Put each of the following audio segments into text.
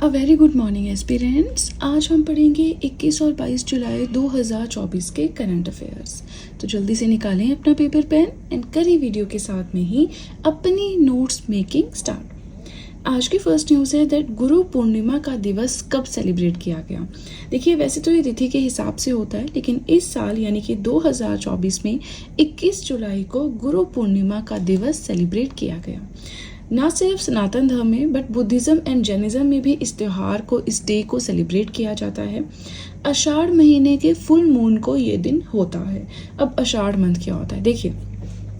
A very good morning aspirants. आज हम पढ़ेंगे 21 और 22 जुलाई 2024 के करंट अफेयर्स। तो जल्दी से निकालें अपना पेपर पेन एंड करें वीडियो के साथ में ही अपनी नोट्स मेकिंग स्टार्ट। आज की फर्स्ट न्यूज़ है दैट गुरु पूर्णिमा का दिवस कब सेलिब्रेट किया गया। देखिए, वैसे तो ये तिथि के हिसाब से होता है, लेकिन इस साल यानी कि 2024 में 21 जुलाई को गुरु पूर्णिमा का दिवस सेलिब्रेट किया गया। ना सिर्फ सनातन धर्म में बट बुद्धिज़्म एंड जैनिज़्म में भी इस त्यौहार को, इस डे को सेलिब्रेट किया जाता है। आषाढ़ महीने के फुल मून को ये दिन होता है। अब आषाढ़ मंथ क्या होता है, देखिए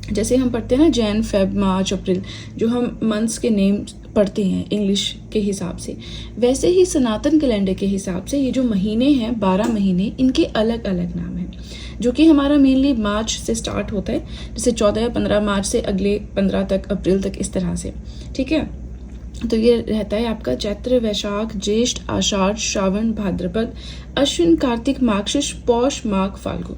जैसे हम पढ़ते हैं ना जैन, फेब, मार्च, अप्रैल, जो हम मंथ्स के नेम पढ़ते हैं इंग्लिश के हिसाब से, वैसे ही सनातन कैलेंडर के हिसाब से ये जो महीने हैं 12 महीने, इनके अलग अलग नाम हैं, जो कि हमारा मेनली मार्च से स्टार्ट होता है, जैसे 14 या 15 मार्च से अगले 15 तक, अप्रैल तक, इस तरह से। ठीक है, तो ये रहता है आपका चैत्र, वैशाख, ज्येष्ठ, आषाढ़, श्रावण, भाद्रपद, अश्विन, कार्तिक, मार्गशीर्ष, पौष, माघ, फाल्गुन।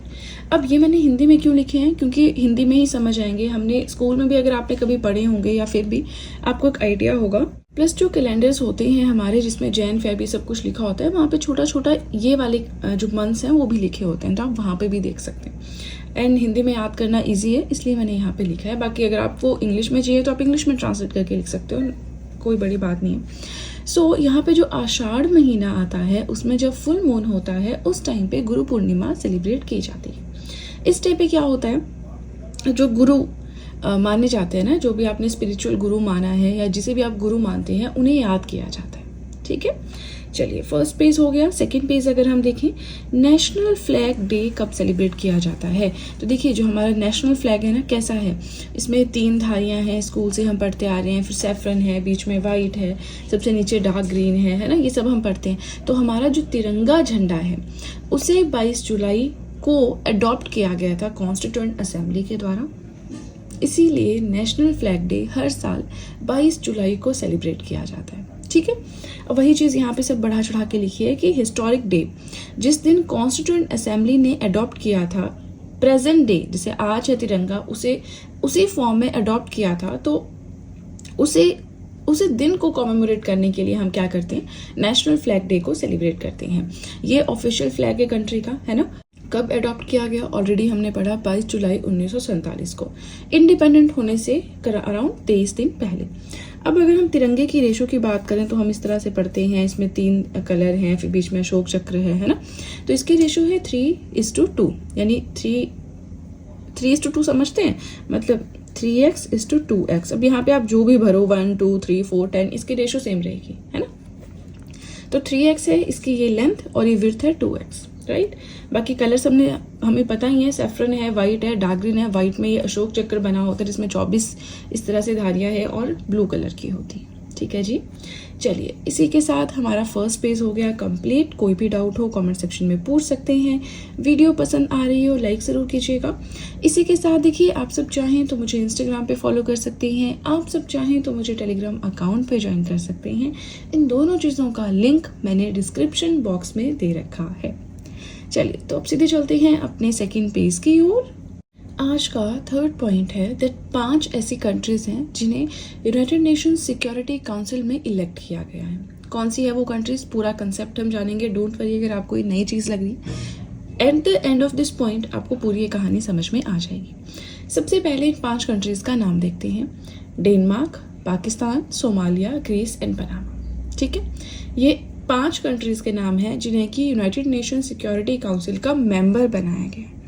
अब ये मैंने हिंदी में क्यों लिखे हैं, क्योंकि हिंदी में ही समझ आएंगे। हमने स्कूल में भी अगर आपने कभी पढ़े होंगे या फिर भी आपको एक आइडिया होगा। प्लस जो कैलेंडर्स होते हैं हमारे, जिसमें जैन, फेब, ये सब कुछ लिखा होता है, वहाँ पे छोटा छोटा ये वाले जो मंथ्स हैं वो भी लिखे होते हैं, तो आप वहाँ पे भी देख सकते हैं। एंड हिंदी में याद करना ईजी है, इसलिए मैंने यहाँ पे लिखा है। बाकी अगर आपको इंग्लिश में चाहिए तो आप इंग्लिश में ट्रांसलेट करके लिख सकते हो, कोई बड़ी बात नहीं है। सो यहाँ पे जो आषाढ़ महीना आता है, उसमें जब फुल मून होता है, उस टाइम पे गुरु पूर्णिमा सेलिब्रेट की जाती है। इस टाइम पे क्या होता है, जो गुरु माने जाते हैं ना, जो भी आपने स्पिरिचुअल गुरु माना है या जिसे भी आप गुरु मानते हैं, उन्हें याद किया जाता है। ठीक है, चलिए फर्स्ट पेज हो गया। सेकंड पेज अगर हम देखें, नेशनल फ्लैग डे कब सेलिब्रेट किया जाता है। तो देखिए जो हमारा नेशनल फ्लैग है ना, कैसा है, इसमें 3 धारियां हैं, स्कूल से हम पढ़ते आ रहे हैं, फिर सैफरन है, बीच में वाइट है, सबसे नीचे डार्क ग्रीन है ना, ये सब हम पढ़ते हैं। तो हमारा जो तिरंगा झंडा है उसे 22 जुलाई को अडॉप्ट किया गया था कॉन्स्टिट्यूएंट असेंबली के द्वारा, इसीलिए नेशनल फ्लैग डे हर साल 22 जुलाई को सेलिब्रेट किया जाता है। ठीक है, अब वही चीज़ यहाँ पे सब बढ़ा चढ़ा के लिखी है कि हिस्टोरिक डे, जिस दिन कॉन्स्टिट्यूएंट असेंबली ने अडॉप्ट किया था प्रेजेंट डे, जैसे आज है तिरंगा, उसे उसी फॉर्म में अडॉप्ट किया था, तो उसे दिन को कॉमेमोरेट करने के लिए हम क्या करते हैं, नेशनल फ्लैग डे को सेलिब्रेट करते हैं। ये ऑफिशियल फ्लैग है कंट्री का, है ना। कब अडॉप्ट किया गया, ऑलरेडी हमने पढ़ा 22 जुलाई 1947 को, इंडिपेंडेंट होने से अराउंड 23 दिन पहले। अब अगर हम तिरंगे की रेशो की बात करें तो हम इस तरह से पढ़ते हैं, इसमें 3 कलर हैं, फिर बीच में अशोक चक्र है ना। तो इसकी रेशो है 3:2, यानी 3:2 समझते हैं, मतलब 3x:2x। अब यहाँ पे आप जो भी भरो 1, 2, 3, 4, 10, इसकी रेशो सेम रहेगी, है ना। तो 3x है इसकी ये लेंथ, और ये विड्थ है 2x, राइट। बाकी कलर सबने हमें पता ही है, सैफरन है, वाइट है, डार्क ग्रीन है। वाइट में ये अशोक चक्र बना होता है जिसमें 24 इस तरह से धारियां है, और ब्लू कलर की होती है। ठीक है जी, चलिए इसी के साथ हमारा फर्स्ट पेज हो गया कंप्लीट। कोई भी डाउट हो कमेंट सेक्शन में पूछ सकते हैं। वीडियो पसंद आ रही हो लाइक ज़रूर कीजिएगा। इसी के साथ देखिए, आप सब चाहें तो मुझे इंस्टाग्राम पे फॉलो कर सकते हैं, आप सब चाहें तो मुझे टेलीग्राम अकाउंट पे ज्वाइन कर सकते हैं। इन दोनों चीज़ों का लिंक मैंने डिस्क्रिप्शन बॉक्स में दे रखा है। चलिए तो अब सीधे चलते हैं अपने सेकंड पेज की ओर। आज का थर्ड पॉइंट है दैट 5 ऐसी कंट्रीज हैं जिन्हें यूनाइटेड नेशंस सिक्योरिटी काउंसिल में इलेक्ट किया गया है। कौन सी है वो कंट्रीज, पूरा कंसेप्ट हम जानेंगे। डोंट वरी अगर आपको ये नई चीज़ लग रही, at the end of this point आपको पूरी ये कहानी समझ में आ जाएगी। सबसे पहले इन 5 कंट्रीज का नाम देखते हैं, Denmark, Pakistan, Somalia, Greece and Panama. ठीक है, ये 5 कंट्रीज के नाम हैं जिन्हें कि यूनाइटेड नेशन सिक्योरिटी काउंसिल का मेंबर बनाया गया।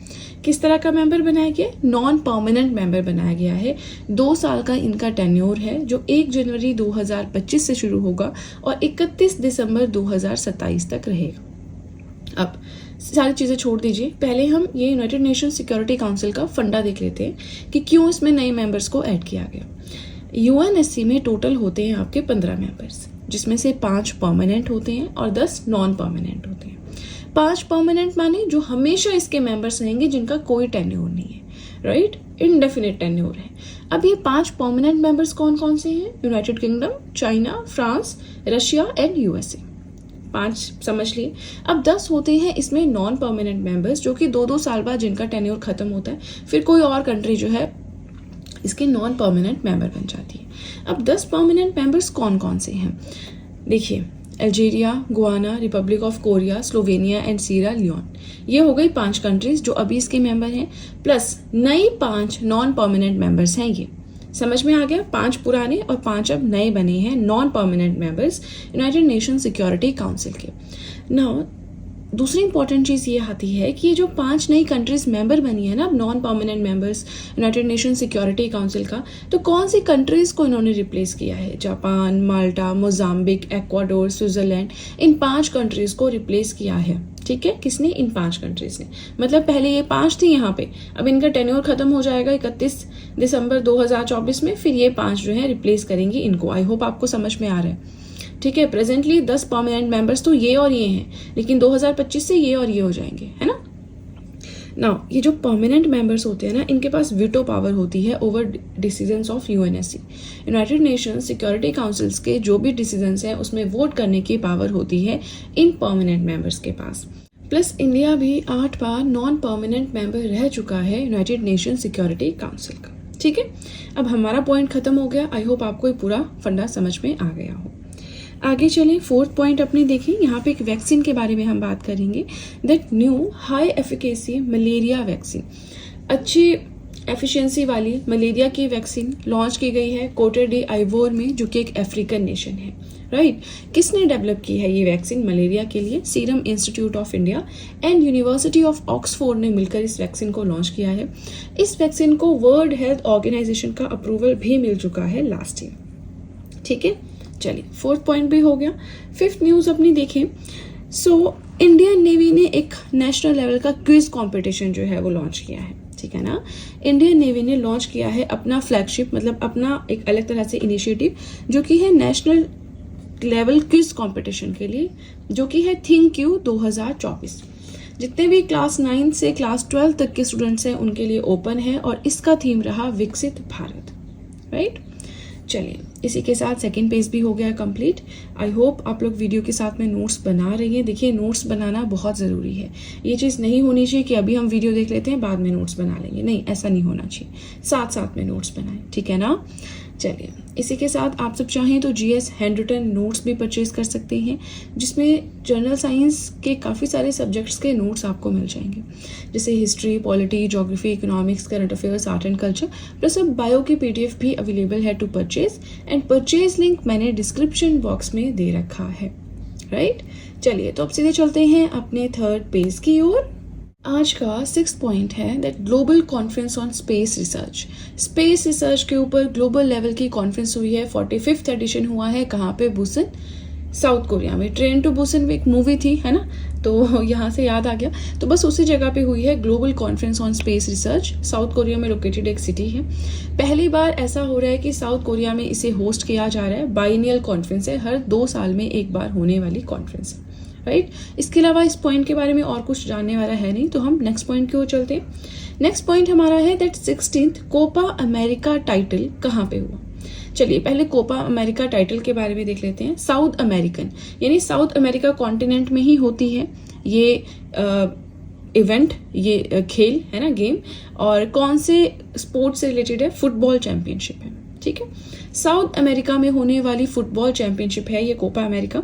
किस तरह का मेंबर बनाया गया, नॉन परमानेंट मेंबर बनाया गया है। 2 साल का इनका टेन्योर है, जो 1 जनवरी 2025 से शुरू होगा और 31 दिसंबर 2027 तक रहेगा। अब सारी चीज़ें छोड़ दीजिए, पहले हम ये यूनाइटेड नेशन सिक्योरिटी काउंसिल का फंडा देख लेते हैं कि क्यों इसमें नए मेंबर्स को ऐड किया गया। यूएनएससी में टोटल होते हैं आपके 15 मेंबर्स, जिसमें से 5 परमानेंट होते हैं और 10 नॉन परमानेंट होते हैं। 5 परमानेंट माने जो हमेशा इसके मेंबर्स रहेंगे, जिनका कोई टेन्योर नहीं है, राइट, इनडेफिनेट टेन्योर है। अब ये 5 परमानेंट मेंबर्स कौन कौन से हैं, United kingdom, China, France, Russia and USA. 5 समझ लिए। अब 10 होते हैं इसमें नॉन परमानेंट मेंबर्स, जो कि 2-2 साल बाद जिनका टेन्योर खत्म होता है, फिर कोई और कंट्री जो है इसके नॉन परमानेंट मेंबर बन जाती है। अब 10 परमानेंट मेंबर्स कौन कौन से हैं, देखिए Algeria, Guana, Republic of Korea, Slovenia and Sira Leone. ये हो गई 5 कंट्रीज जो अभी इसके मेंबर हैं, प्लस नई 5 नॉन परमानेंट मेंबर्स हैं। ये समझ में आ गया, 5 पुराने और 5 अब नए बने हैं non permanent members United nation security council के। नाउ दूसरी इंपॉर्टेंट चीज़ ये आती है कि ये जो 5 नई कंट्रीज मेंबर बनी है ना अब non permanent members United nation security council का, तो कौन सी कंट्रीज को इन्होंने रिप्लेस किया है? जापान, माल्टा, मोजाम्बिक, एक्वाडोर, स्विट्जरलैंड, इन 5 कंट्रीज को रिप्लेस किया है। ठीक है, किसने? इन 5 कंट्रीज ने। मतलब पहले ये 5 थी यहाँ पे, अब इनका टेन्योर खत्म हो जाएगा 31 दिसंबर 2024 में, फिर ये 5 जो है रिप्लेस करेंगी इनको। आई होप आपको समझ में आ रहा है। ठीक है, प्रेजेंटली 10 परमानेंट मेंबर्स तो ये और ये हैं, लेकिन 2025 से ये और ये हो जाएंगे, है ना। नाउ ये जो परमानेंट मेंबर्स होते हैं ना, इनके पास वीटो पावर होती है over decisions of UNSC, United nation security councils के जो भी डिसीजंस हैं उसमें वोट करने की पावर होती है इन परमानेंट मेंबर्स के पास। प्लस इंडिया भी 8 बार नॉन परमानेंट मेंबर रह चुका है यूनाइटेड नेशन सिक्योरिटी काउंसिल का। ठीक है, अब हमारा पॉइंट खत्म हो गया। आई होप आपको ये पूरा फंडा समझ में आ गया हो। आगे चलें, 4th पॉइंट अपने देखें। यहाँ पे एक वैक्सीन के बारे में हम बात करेंगे, that new high efficacy malaria vaccine, अच्छी एफिशिएंसी वाली मलेरिया की वैक्सीन लॉन्च की गई है कोटे डी आइवोर में, जो कि एक अफ्रीकन नेशन है। राइट, किसने डेवलप की है ये वैक्सीन मलेरिया के लिए? Serum institute of India and university of Oxford ने मिलकर इस वैक्सीन को लॉन्च किया है। इस वैक्सीन को वर्ल्ड हेल्थ ऑर्गेनाइजेशन का अप्रूवल भी मिल चुका है लास्ट ईयर। ठीक है, चलिए 4th पॉइंट भी हो गया। 5th न्यूज अपनी देखें। सो इंडियन नेवी ने एक नेशनल लेवल का क्विज कंपटीशन जो है वो लॉन्च किया है। ठीक है ना, इंडियन नेवी ने लॉन्च किया है अपना फ्लैगशिप, मतलब अपना एक अलग तरह से इनिशिएटिव, जो कि है नेशनल लेवल क्विज कंपटीशन के लिए, जो कि है थिंक यू 2024। जितने भी क्लास 9 से क्लास 12 तक के स्टूडेंट्स हैं उनके लिए ओपन है, और इसका थीम रहा विकसित भारत। राइट, चलिए इसी के साथ 2nd पेज भी हो गया कंप्लीट। आई होप आप लोग वीडियो के साथ में नोट्स बना रही हैं। देखिए, नोट्स बनाना बहुत ज़रूरी है। ये चीज़ नहीं होनी चाहिए कि अभी हम वीडियो देख लेते हैं बाद में नोट्स बना लेंगे, नहीं, ऐसा नहीं होना चाहिए। साथ साथ में नोट्स बनाएं, ठीक है ना। चलिए इसी के साथ आप सब चाहें तो जीएस हैंड रिटन नोट्स भी परचेज कर सकते हैं, जिसमें जनरल साइंस के काफ़ी सारे सब्जेक्ट्स के नोट्स आपको मिल जाएंगे, जैसे history, polity, geography, economics, current affairs, art and culture, plus अब बायो की पीडीएफ भी अवेलेबल है to purchase, and purchase link मैंने डिस्क्रिप्शन बॉक्स में दे रखा है। राइट, चलिए तो अब सीधे चलते हैं अपने 3rd पेज की ओर। आज का 6th पॉइंट है that global conference on space research. Space research के ऊपर ग्लोबल लेवल की कॉन्फ्रेंस हुई है। 45th एडिशन हुआ है। कहाँ पे? बुसन, साउथ कोरिया में। ट्रेन टू बुसन एक मूवी थी, है ना, तो यहाँ से याद आ गया। तो बस उसी जगह पे हुई है global conference on space research. South Korea में लोकेटेड एक सिटी है। पहली बार ऐसा हो रहा है कि साउथ कोरिया में इसे होस्ट किया जा रहा है। बाइनियल कॉन्फ्रेंस है, हर 2 साल में एक बार होने वाली कॉन्फ्रेंस है। राइट, इसके अलावा इस पॉइंट के बारे में और कुछ जानने वाला है नहीं, तो हम नेक्स्ट पॉइंट की ओर चलते हैं। नेक्स्ट पॉइंट हमारा है that 16th Copa America title कहाँ पे हुआ। चलिए पहले कोपा अमेरिका टाइटल के बारे में देख लेते हैं। साउथ अमेरिकन, यानी साउथ अमेरिका कॉन्टिनेंट में ही होती है ये इवेंट, ये खेल है ना, गेम, और कौन से स्पोर्ट्स से रिलेटेड है? फुटबॉल चैंपियनशिप है। ठीक है, साउथ अमेरिका में होने वाली फुटबॉल चैंपियनशिप है ये Copa America.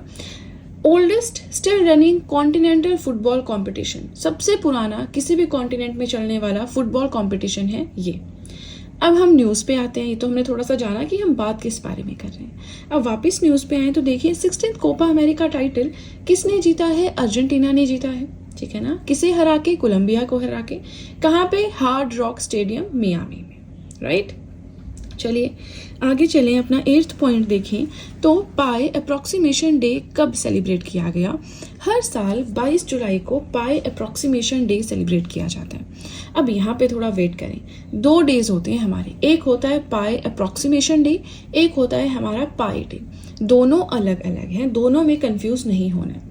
Oldest still running continental football competition, सबसे पुराना किसी भी कॉन्टिनेंट में चलने वाला फुटबॉल कंपटीशन है ये। अब हम न्यूज़ पे आते हैं। ये तो हमने थोड़ा सा जाना कि हम बात किस बारे में कर रहे हैं। अब वापस न्यूज़ पे आए तो देखिए 16th कोपा अमेरिका टाइटल किसने जीता है? अर्जेंटीना ने जीता है। ठीक है ना, किसे हरा के? कोलंबिया को हरा के। कहाँ पे? हार्ड रॉक स्टेडियम मियामी में। राइट, चलिए आगे चलें। अपना 8th पॉइंट देखें तो पाई अप्रॉक्सीमेशन डे कब सेलिब्रेट किया गया? हर साल 22 जुलाई को पाई अप्रॉक्सीमेशन डे सेलिब्रेट किया जाता है। अब यहाँ पे थोड़ा वेट करें, 2 डेज होते हैं हमारे, एक होता है पाई अप्रॉक्सीमेशन डे, एक होता है हमारा पाई डे। दोनों अलग अलग हैं, दोनों में कंफ्यूज नहीं होना है।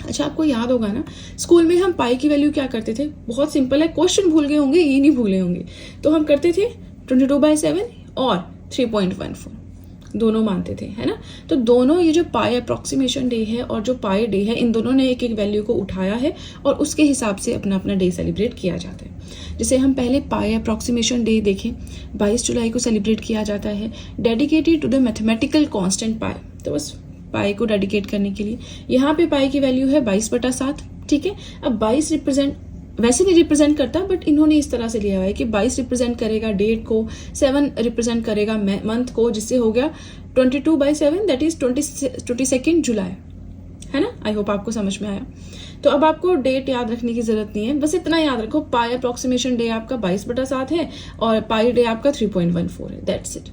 अच्छा, आपको याद होगा ना, स्कूल में हम पाई की वैल्यू क्या करते थे? बहुत सिंपल है, क्वेश्चन भूल गए होंगे, ये नहीं भूले होंगे। तो हम करते थे 22/7 और 3.14, दोनों मानते थे, है ना। तो दोनों, ये जो पाई अप्रॉक्सीमेशन डे है और जो पाई डे है, इन दोनों ने एक एक वैल्यू को उठाया है और उसके हिसाब से अपना अपना डे सेलिब्रेट किया जाता है। जैसे हम पहले पाई अप्रॉक्सीमेशन डे देखें, 22 जुलाई को सेलिब्रेट किया जाता है, dedicated to the mathematical constant pi. तो बस पाई को डेडिकेट करने के लिए। यहाँ पे पाई की वैल्यू है 22/7, ठीक है। अब 22 रिप्रेजेंट वैसे नहीं रिप्रेजेंट करता, बट इन्होंने इस तरह से लिया हुआ है कि 22 रिप्रेजेंट करेगा डेट को, 7 रिप्रेजेंट करेगा मंथ को, जिससे हो गया 22/7, दैट इज 22 जुलाई, है ना। आई होप आपको समझ में आया। तो अब आपको डेट याद रखने की जरूरत नहीं है, बस इतना याद रखो, पाई अप्रोक्सीमेशन डे आपका 22/7 है और पाई डे आपका 3.14 है, दैट्स इट।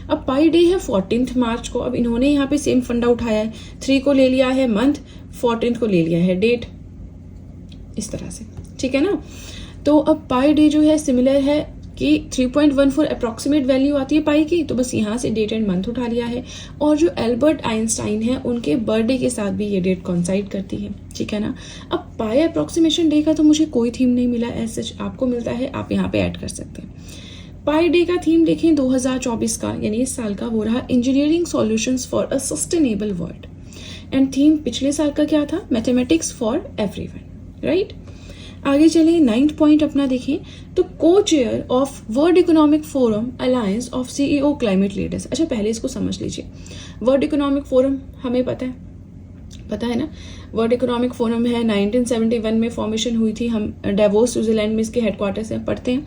अब पाई डे है 14 मार्च को। अब इन्होंने यहाँ पे सेम फंडा उठाया है, 3 को ले लिया है मंथ, 14 को ले लिया है डेट, इस तरह से, ठीक है ना। तो अब पाई डे जो है सिमिलर है कि 3.14 अप्रोक्सीमेट वैल्यू आती है पाई की, तो बस यहाँ से डेट एंड मंथ उठा लिया है। और जो एल्बर्ट आइंस्टाइन है उनके बर्थडे के साथ भी ये डेट कॉन्साइड करती है, ठीक है ना। अब पाई अप्रोक्सीमेशन डे का तो मुझे कोई थीम नहीं मिला, ऐसे आपको मिलता है, आप यहाँ पे ऐड कर सकते हैं। पाई डे का थीम देखें 2024 का, यानी इस साल का, वो रहा engineering solutions for a sustainable world. And theme पिछले साल का क्या था? Mathematics for everyone, right. आगे चले 9th पॉइंट अपना देखें तो को chair of world economic forum alliance of CEO climate leaders. अच्छा, पहले इसको समझ लीजिए। वर्ल्ड इकोनॉमिक फोरम हमें पता है ना, वर्ल्ड इकोनॉमिक फोरम है, 1971 में फॉर्मेशन हुई थी। हम डेवोस स्विट्जरलैंड में इसके हेडक्वार्टर्स हैं, पढ़ते हैं।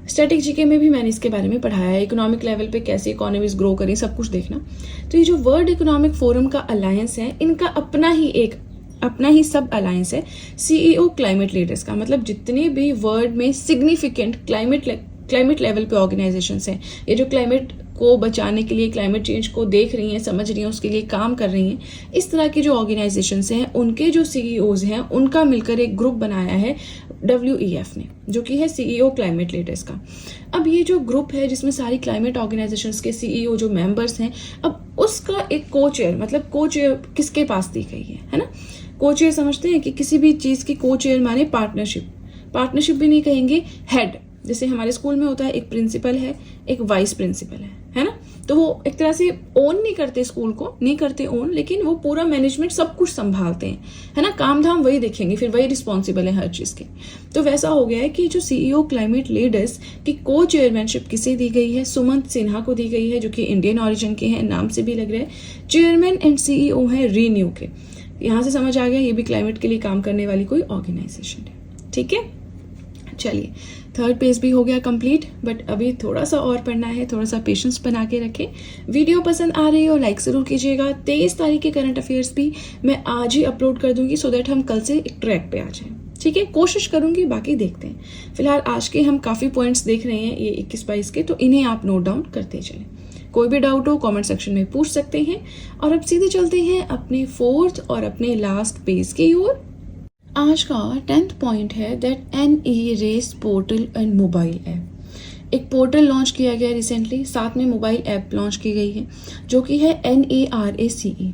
स्टैटिक जीके में भी मैंने इसके बारे में पढ़ाया है, इकोनॉमिक लेवल पे कैसे इकोनॉमीज ग्रो करें, सब कुछ देखना। तो ये जो वर्ल्ड इकोनॉमिक फोरम का अलायंस है, इनका अपना ही सब अलायंस है सीईओ क्लाइमेट लीडर्स का। मतलब जितने भी वर्ल्ड में सिग्निफिकेंट क्लाइमेट लेवल पे ऑर्गेनाइजेशंस हैं, ये जो क्लाइमेट को बचाने के लिए, क्लाइमेट चेंज को देख रही हैं, समझ रही हैं, उसके लिए काम कर रही हैं, इस तरह की जो ऑर्गेनाइजेशंस हैं, उनके जो सीईओज हैं, उनका मिलकर एक ग्रुप बनाया है WEF ने, जो कि है सीईओ क्लाइमेट लीडर्स का। अब ये जो ग्रुप है जिसमें सारी क्लाइमेट ऑर्गेनाइजेशंस के सीईओ जो मेंबर्स हैं, अब उसका एक को चेयर, मतलब को चेयर किसके पास दी गई है ना। को चेयर समझते हैं कि किसी भी चीज की को चेयर माने पार्टनरशिप भी नहीं कहेंगे, हेड। जैसे हमारे स्कूल में होता है, एक प्रिंसिपल है, एक वाइस प्रिंसिपल है ना। तो वो एक तरह से ओन नहीं करते, स्कूल को नहीं करते ओन, लेकिन वो पूरा मैनेजमेंट सब कुछ संभालते हैं, है ना। काम धाम वही देखेंगे, फिर वही रिस्पॉन्सिबल है हर चीज के। तो वैसा हो गया है कि जो सीईओ क्लाइमेट लीडर्स की को चेयरमैनशिप किसे दी गई है? सुमंत सिन्हा को दी गई है, जो कि इंडियन ऑरिजिन के हैं, नाम से भी लग रहा है। चेयरमैन एंड सीईओ है रीन्यू के। यहां से समझ आ गया, ये भी क्लाइमेट के लिए काम करने वाली कोई ऑर्गेनाइजेशन है, ठीक है। चलिए, 3rd पेज भी हो गया कंप्लीट, बट अभी थोड़ा सा और पढ़ना है, थोड़ा सा पेशेंस बना के रखें। वीडियो पसंद आ रही हो लाइक जरूर कीजिएगा। 23 तारीख के करंट अफेयर्स भी मैं आज ही अपलोड कर दूंगी, सो दैट हम कल से एक ट्रैक पे आ जाएं, ठीक है। कोशिश करूंगी, बाकी देखते हैं। फिलहाल आज के हम काफी पॉइंट्स देख रहे हैं, ये 21-22 के, तो इन्हें आप नोट डाउन करते चलें। कोई भी डाउट हो कमेंट सेक्शन में पूछ सकते हैं। और अब सीधे चलते हैं अपने 4th और अपने लास्ट पेज की ओर। आज का 10th पॉइंट है that NERACE portal and mobile app. एक पोर्टल लॉन्च किया गया रिसेंटली, साथ में मोबाइल ऐप लॉन्च की गई है, जो कि है NERACE।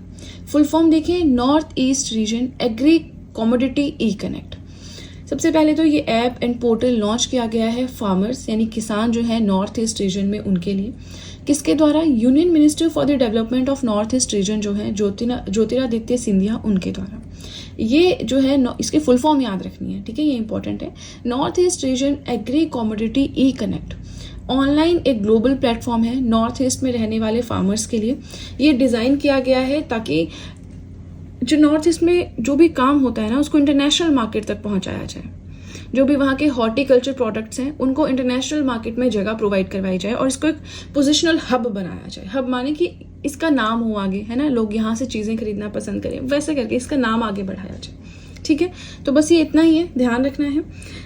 फुल फॉर्म देखें, north east region agri commodity e connect. सबसे पहले तो ये ऐप एंड पोर्टल लॉन्च किया गया है फार्मर्स, यानी किसान जो है नॉर्थ ईस्ट रीजन में, उनके लिए। किसके द्वारा? Union minister for the development of north east reason जो है ज्योतिरादित्य सिंधिया, उनके द्वारा। ये जो है इसके फुल फॉर्म याद रखनी है, ठीक है, ये इंपॉर्टेंट है। North east region agri commodity e connect online एक ग्लोबल प्लेटफॉर्म है नॉर्थ ईस्ट में रहने वाले फार्मर्स के लिए। ये डिजाइन किया गया है ताकि जो नॉर्थ ईस्ट में जो भी काम होता है ना, उसको इंटरनेशनल मार्केट तक पहुंचाया जाए। जो भी वहाँ के हॉर्टिकल्चर प्रोडक्ट्स हैं, उनको इंटरनेशनल मार्केट में जगह प्रोवाइड करवाई जाए और इसको एक पोजिशनल हब बनाया जाए। हब माने कि इसका नाम हो आगे, है ना, लोग यहाँ से चीज़ें खरीदना पसंद करें, वैसे करके इसका नाम आगे बढ़ाया जाए, ठीक है। तो बस ये इतना ही है, ध्यान रखना है।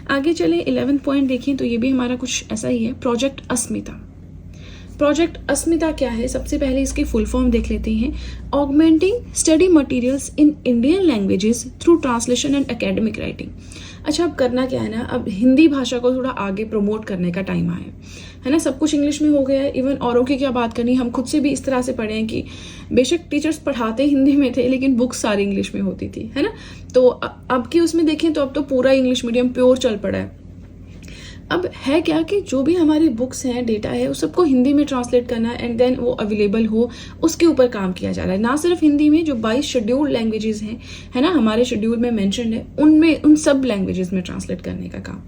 आगे चले 11th पॉइंट देखें तो ये भी हमारा कुछ ऐसा ही है, प्रोजेक्ट अस्मिता। प्रोजेक्ट अस्मिता क्या है? सबसे पहले इसकी फुल फॉर्म देख लेते हैं। Augmenting study materials in Indian languages through translation and academic writing. अच्छा, अब करना क्या है ना, अब हिंदी भाषा को थोड़ा आगे प्रमोट करने का टाइम आया है ना। सब कुछ इंग्लिश में हो गया है, इवन औरों की क्या बात करनी, हम खुद से भी इस तरह से पढ़े हैं कि बेशक टीचर्स पढ़ाते हिंदी में थे, लेकिन बुक्स सारी इंग्लिश में होती थी, है ना। तो अब की उसमें देखें तो अब तो पूरा इंग्लिश मीडियम प्योर चल पड़ा है। अब है क्या कि जो भी हमारी बुक्स हैं, डेटा है, उस सबको हिंदी में ट्रांसलेट करना एंड देन वो अवेलेबल हो, उसके ऊपर काम किया जा रहा है। ना सिर्फ हिंदी में, जो 22 शेड्यूल्ड लैंग्वेजेस हैं, है ना, हमारे शेड्यूल में मेंशन्ड है, उनमें उन सब लैंग्वेजेस में ट्रांसलेट करने का काम,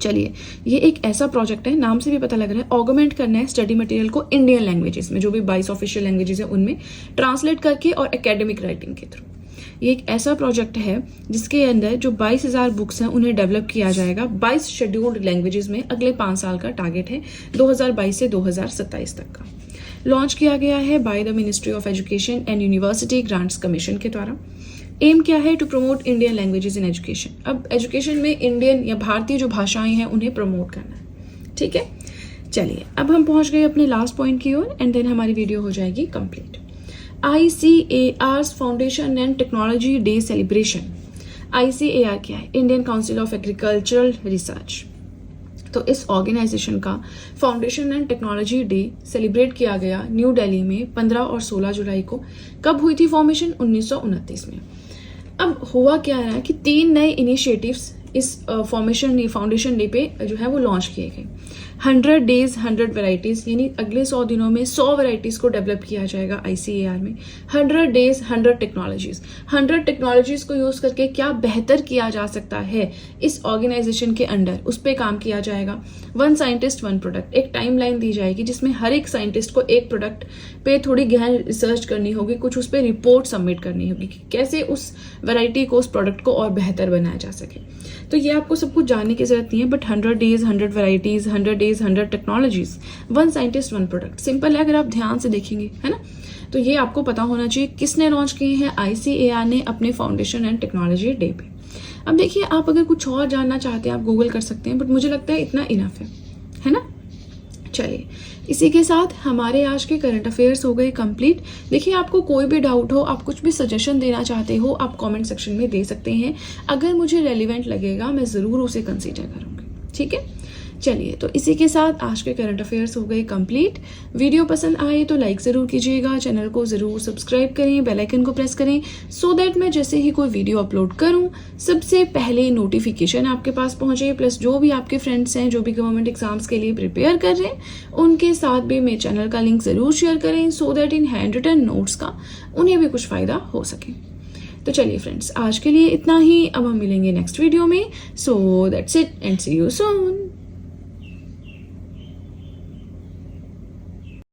चलिए, ये एक ऐसा प्रोजेक्ट है, नाम से भी पता लग रहा है, ऑगमेंट करना है स्टडी मटेरियल को इंडियन लैंग्वेजेस में, जो भी 22 ऑफिशियल लैंग्वेजेस हैं उनमें ट्रांसलेट करके और एकेडमिक राइटिंग के थ्रू। ये एक ऐसा प्रोजेक्ट है जिसके अंदर जो 22,000 बुक्स हैं उन्हें डेवलप किया जाएगा 22 शेड्यूल्ड लैंग्वेजेस में। अगले 5 साल का टारगेट है 2022 से 2027 तक का। लॉन्च किया गया है by the ministry of education and university grants commission के द्वारा। एम क्या है? To promote Indian languages in education. अब एजुकेशन में इंडियन या भारतीय जो भाषाएं हैं उन्हें प्रमोट करना है, ठीक है। चलिए, अब हम पहुंच गए अपने लास्ट पॉइंट की ओर एंड देन हमारी वीडियो हो जाएगी complete. ICAR foundation and technology day celebration. ICAR क्या है? Indian council of agricultural research. तो इस ऑर्गेनाइजेशन का foundation and technology day celebrate किया गया न्यू दिल्ली में 15 और 16 जुलाई को। कब हुई थी फॉर्मेशन? 1929 में। अब हुआ क्या रहा है कि 3 नए इनिशिएटिव्स इस फाउंडेशन डे पे जो है वो लॉन्च किए गए। 100 डेज 100 वेराइटीज, यानी अगले 100 दिनों में 100 वेराइटीज को डेवलप किया जाएगा ICAR में। 100 डेज 100 टेक्नोलॉजीज, 100 टेक्नोलॉजीज को यूज करके क्या बेहतर किया जा सकता है इस ऑर्गेनाइजेशन के अंडर, उस पर काम किया जाएगा। 1 साइंटिस्ट 1 प्रोडक्ट, एक टाइमलाइन दी जाएगी जिसमें हर एक साइंटिस्ट को एक प्रोडक्ट पे थोड़ी गहन रिसर्च करनी होगी, कुछ उस पर रिपोर्ट सबमिट करनी होगी कि कैसे उस वैरायटी को, उस प्रोडक्ट को और बेहतर बनाया जा सके। तो ये आपको सब कुछ जानने की जरूरत नहीं है, but 100 days 100 varieties, 100 days 100 technologies, 1 scientist 1 product, simple है अगर आप ध्यान से देखेंगे, है ना। तो ये आपको पता होना चाहिए किसने लॉन्च किए हैं, ICAR ने अपने फाउंडेशन एंड टेक्नोलॉजी डे पे। अब देखिए, आप अगर कुछ और जानना चाहते हैं आप गूगल कर सकते हैं, बट मुझे लगता है इतना इनफ है ना। चलिए, इसी के साथ हमारे आज के करंट अफेयर्स हो गए कंप्लीट। देखिए, आपको कोई भी डाउट हो, आप कुछ भी सजेशन देना चाहते हो, आप कमेंट सेक्शन में दे सकते हैं। अगर मुझे रेलिवेंट लगेगा मैं ज़रूर उसे कंसीडर करूँगी, ठीक है। चलिए, तो इसी के साथ आज के करंट अफेयर्स हो गए कंप्लीट। वीडियो पसंद आए तो लाइक ज़रूर कीजिएगा, चैनल को ज़रूर सब्सक्राइब करें, बेल आइकन को प्रेस करें सो दैट मैं जैसे ही कोई वीडियो अपलोड करूं सबसे पहले नोटिफिकेशन आपके पास पहुंचे। प्लस जो भी आपके फ्रेंड्स हैं जो भी गवर्नमेंट एग्जाम्स के लिए प्रिपेयर कर रहे हैं उनके साथ भी मेरे चैनल का लिंक ज़रूर शेयर करें so that in handwritten notes का उन्हें भी कुछ फ़ायदा हो सके। तो चलिए फ्रेंड्स, आज के लिए इतना ही। अब हम मिलेंगे नेक्स्ट वीडियो में। So that's it and see you soon.